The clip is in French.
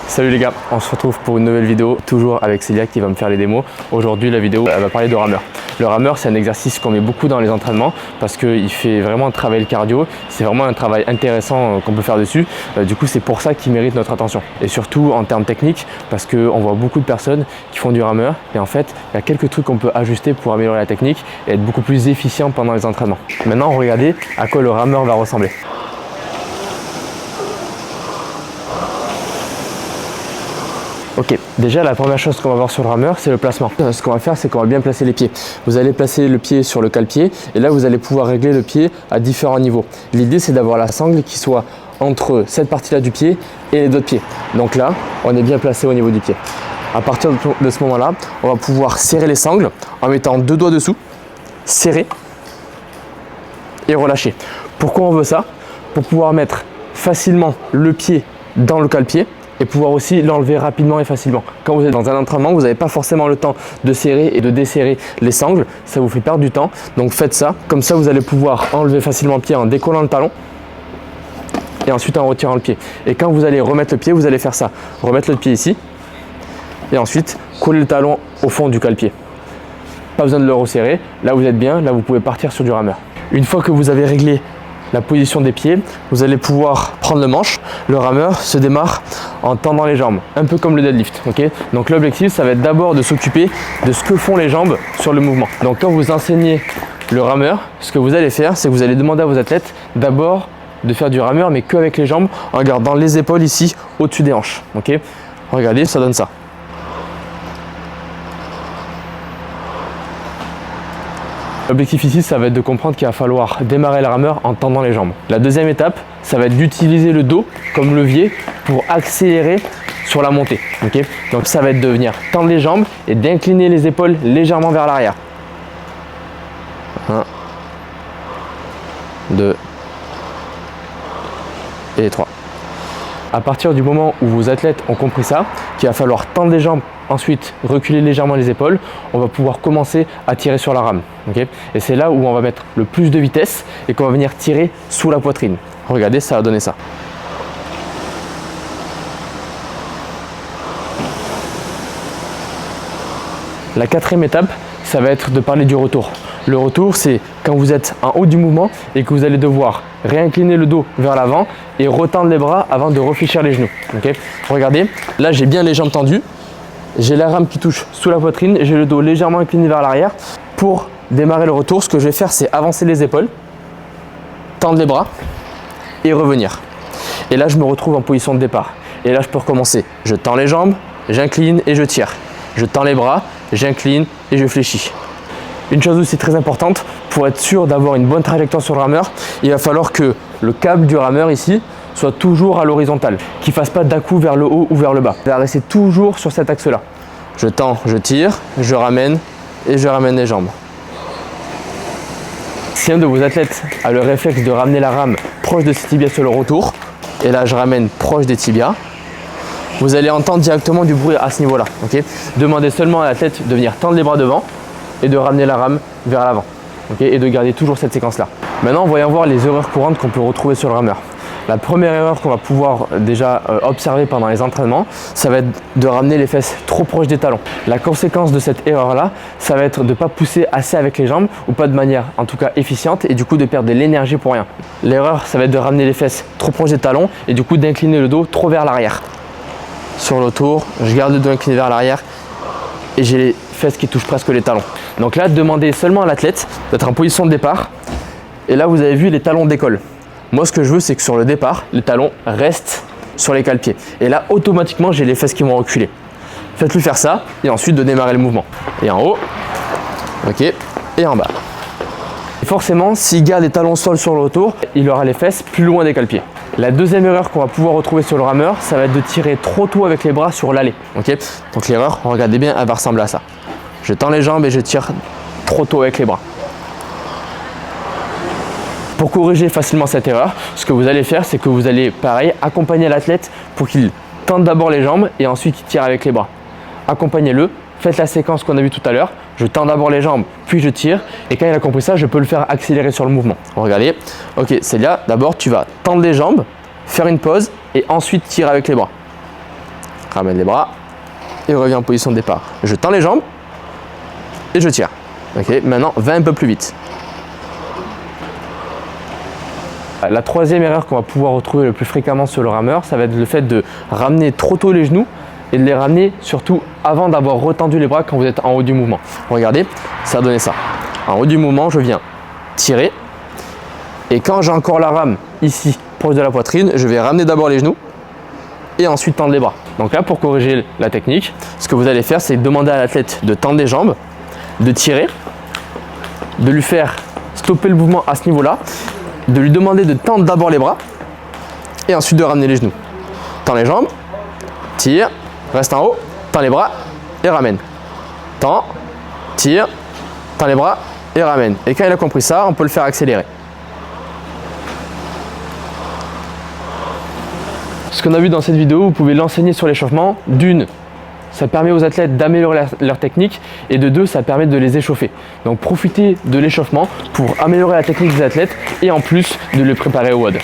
Salut les gars, on se retrouve pour une nouvelle vidéo, toujours avec Célia qui va me faire les démos. Aujourd'hui la vidéo elle va parler de rameur. Le rameur c'est un exercice qu'on met beaucoup dans les entraînements parce qu'il fait vraiment travailler le cardio, c'est vraiment un travail intéressant qu'on peut faire dessus. Du coup c'est pour ça qu'il mérite notre attention. Et surtout en termes techniques parce qu'on voit beaucoup de personnes qui font du rameur et en fait il y a quelques trucs qu'on peut ajuster pour améliorer la technique et être beaucoup plus efficient pendant les entraînements. Maintenant regardez à quoi le rameur va ressembler. Ok, déjà la première chose qu'on va voir sur le rameur, c'est le placement. Ce qu'on va faire, c'est qu'on va bien placer les pieds. Vous allez placer le pied sur le cale-pied et là vous allez pouvoir régler le pied à différents niveaux. L'idée c'est d'avoir la sangle qui soit entre cette partie-là du pied et les autres pieds. Donc là, on est bien placé au niveau du pied. À partir de ce moment-là, on va pouvoir serrer les sangles en mettant deux doigts dessous, serrer et relâcher. Pourquoi on veut ça? Pour pouvoir mettre facilement le pied dans le cale-pied et pouvoir aussi l'enlever rapidement et facilement. Quand vous êtes dans un entraînement, vous n'avez pas forcément le temps de serrer et de desserrer les sangles, ça vous fait perdre du temps. Donc faites ça, comme ça vous allez pouvoir enlever facilement le pied en décollant le talon et ensuite en retirant le pied. Et quand vous allez remettre le pied, vous allez faire ça, remettre le pied ici et ensuite coller le talon au fond du cale-pied. Pas besoin de le resserrer, là vous êtes bien, là vous pouvez partir sur du rameur. Une fois que vous avez réglé la position des pieds, vous allez pouvoir prendre le manche. Le rameur se démarre en tendant les jambes, un peu comme le deadlift. Okay, donc l'objectif, ça va être d'abord de s'occuper de ce que font les jambes sur le mouvement. Donc quand vous enseignez le rameur, ce que vous allez faire, c'est que vous allez demander à vos athlètes d'abord de faire du rameur, mais qu'avec les jambes, en gardant les épaules ici au-dessus des hanches. Okay, regardez, ça donne ça. L'objectif ici, ça va être de comprendre qu'il va falloir démarrer le rameur en tendant les jambes. La deuxième étape, ça va être d'utiliser le dos comme levier pour accélérer sur la montée. Okay, donc ça va être de venir tendre les jambes et d'incliner les épaules légèrement vers l'arrière. 1, 2 et 3. À partir du moment où vos athlètes ont compris ça, qu'il va falloir tendre les jambes, ensuite reculer légèrement les épaules, on va pouvoir commencer à tirer sur la rame. Okay, et c'est là où on va mettre le plus de vitesse et qu'on va venir tirer sous la poitrine. Regardez, ça va donner ça. La quatrième étape, ça va être de parler du retour. Le retour, c'est quand vous êtes en haut du mouvement et que vous allez devoir réincliner le dos vers l'avant et retendre les bras avant de réfléchir les genoux. Okay, regardez, là j'ai bien les jambes tendues, j'ai la rame qui touche sous la poitrine, j'ai le dos légèrement incliné vers l'arrière. Pour démarrer le retour, ce que je vais faire, c'est avancer les épaules, tendre les bras et revenir. Et là, je me retrouve en position de départ. Et là, je peux recommencer. Je tends les jambes, j'incline et je tire. Je tends les bras, j'incline et je fléchis. Une chose aussi très importante, pour être sûr d'avoir une bonne trajectoire sur le rameur, il va falloir que le câble du rameur ici soit toujours à l'horizontale, qu'il ne fasse pas d'un coup vers le haut ou vers le bas. Il va rester toujours sur cet axe-là. Je tends, je tire, je ramène et je ramène les jambes. Si un de vos athlètes a le réflexe de ramener la rame proche de ses tibias sur le retour, et là je ramène proche des tibias, vous allez entendre directement du bruit à ce niveau-là. Okay, demandez seulement à l'athlète de venir tendre les bras devant et de ramener la rame vers l'avant. Okay, et de garder toujours cette séquence-là. Maintenant, voyons voir les erreurs courantes qu'on peut retrouver sur le rameur. La première erreur qu'on va pouvoir déjà observer pendant les entraînements, ça va être de ramener les fesses trop proches des talons. La conséquence de cette erreur-là, ça va être de ne pas pousser assez avec les jambes ou pas de manière en tout cas efficiente et du coup de perdre de l'énergie pour rien. L'erreur, ça va être de ramener les fesses trop proches des talons et du coup d'incliner le dos trop vers l'arrière. Sur le tour, je garde le dos incliné vers l'arrière et j'ai les fesses qui touchent presque les talons. Donc là, demandez seulement à l'athlète d'être en position de départ et là vous avez vu les talons décollent. Moi, ce que je veux, c'est que sur le départ, les talons restent sur les cale-pieds. Et là, automatiquement, j'ai les fesses qui vont reculer. Faites-lui faire ça et ensuite de démarrer le mouvement. Et en haut, ok, et en bas. Et forcément, s'il garde les talons sol sur le retour, il aura les fesses plus loin des cale-pieds. La deuxième erreur qu'on va pouvoir retrouver sur le rameur, ça va être de tirer trop tôt avec les bras sur l'allée. Okay, donc l'erreur, regardez bien, elle va ressembler à ça. Je tends les jambes et je tire trop tôt avec les bras. Pour corriger facilement cette erreur, ce que vous allez faire, c'est que vous allez, pareil, accompagner l'athlète pour qu'il tende d'abord les jambes et ensuite il tire avec les bras. Accompagnez-le, faites la séquence qu'on a vue tout à l'heure. Je tends d'abord les jambes, puis je tire. Et quand il a compris ça, je peux le faire accélérer sur le mouvement. Regardez. Ok, Célia, d'abord tu vas tendre les jambes, faire une pause et ensuite tirer avec les bras. ramène les bras et revient en position de départ. Je tends les jambes et je tire. Ok, maintenant va un peu plus vite. La troisième erreur qu'on va pouvoir retrouver le plus fréquemment sur le rameur, ça va être le fait de ramener trop tôt les genoux et de les ramener surtout avant d'avoir retendu les bras quand vous êtes en haut du mouvement. Regardez, ça a donné ça. En haut du mouvement, je viens tirer et quand j'ai encore la rame ici, proche de la poitrine, je vais ramener d'abord les genoux et ensuite tendre les bras. Donc là, pour corriger la technique, ce que vous allez faire, c'est demander à l'athlète de tendre les jambes, de tirer, de lui faire stopper le mouvement à ce niveau-là, de lui demander de tendre d'abord les bras et ensuite de ramener les genoux. Tends les jambes, tire, reste en haut, tends les bras et ramène. Tends, tire, tends les bras et ramène. Et quand il a compris ça, on peut le faire accélérer. Ce qu'on a vu dans cette vidéo, vous pouvez l'enseigner sur l'échauffement. D'une, ça permet aux athlètes d'améliorer leur technique et de deux, ça permet de les échauffer. Donc profitez de l'échauffement pour améliorer la technique des athlètes et en plus de les préparer au WOD.